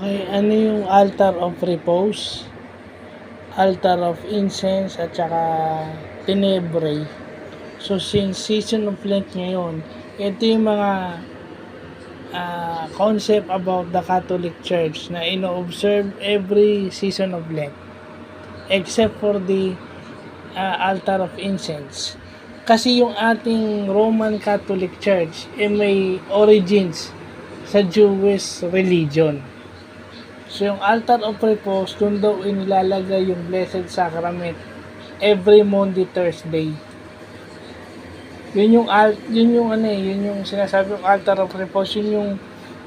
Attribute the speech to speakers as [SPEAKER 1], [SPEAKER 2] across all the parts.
[SPEAKER 1] Okay, ano yung altar of repose, altar of incense, at saka tenebrae. So, since season of Lent ngayon, ito yung mga concept about the Catholic Church na ino-observe every season of Lent. Except for the altar of incense. Kasi yung ating Roman Catholic Church may origins sa Jewish religion. So, yung altar of repose, doon daw inilalagay yung Blessed Sacrament every Monday, Thursday. Yun yung sinasabi yung altar of repose, yun yung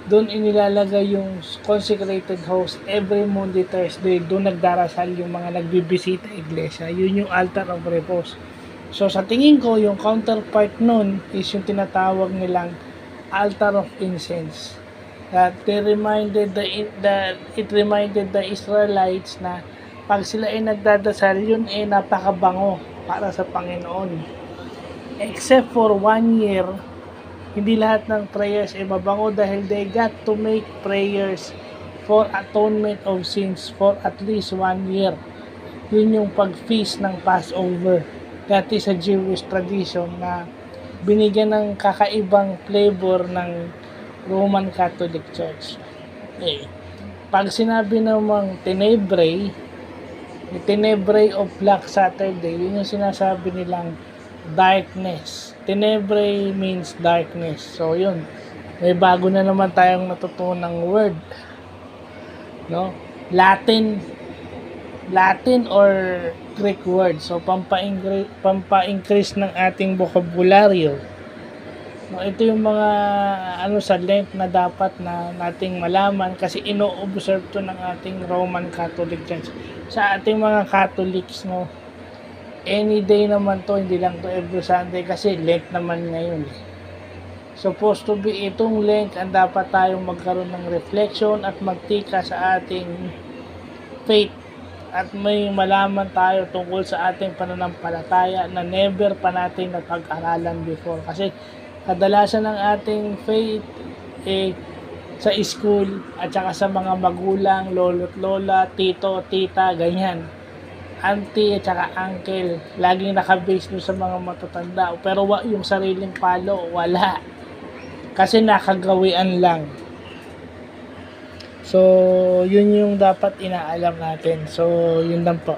[SPEAKER 1] doon inilalagay yung consecrated host every Monday, Thursday. Doon nagdarasal yung mga nagbibisita iglesia. Yun yung altar of repose. So, sa tingin ko, yung counterpart nun is yung tinatawag nilang altar of incense. That it reminded the Israelites na pag sila ay nagdadasal, yun ay napakabango para sa Panginoon. Except for 1 year, hindi lahat ng prayers ay mabango dahil they got to make prayers for atonement of sins for at least 1 year. Yun yung pag-feast ng Passover. That is a Jewish tradition na binigyan ng kakaibang flavor ng Roman Catholic Church. Okay. Pag sinabi namang tenebrae of Black Saturday, yun yung sinasabi nilang darkness. Tenebrae means darkness. So, yun. May bago na naman tayong natutunang word. No? Latin or Greek word. So, pampa-increase ng ating vocabulary. No, ito yung mga sa Lent na dapat na nating malaman kasi ino-observe to ng ating Roman Catholic Church. Sa ating mga Catholics, no, any day naman to, hindi lang to every Sunday kasi Lent naman ngayon. Supposed to be itong Lent ang dapat tayong magkaroon ng reflection at magtika sa ating faith at may malaman tayo tungkol sa ating pananampalataya na never pa natin napag-aralan before. Kasi kadalasan ng ating faith sa school at saka sa mga magulang, lolo't lola, tito, tita, ganyan. Auntie at saka uncle, laging nakabase sa mga matatanda. Pero yung sariling palo, wala. Kasi nakagawian lang. So, yun yung dapat inaalam natin. So, yun lang po.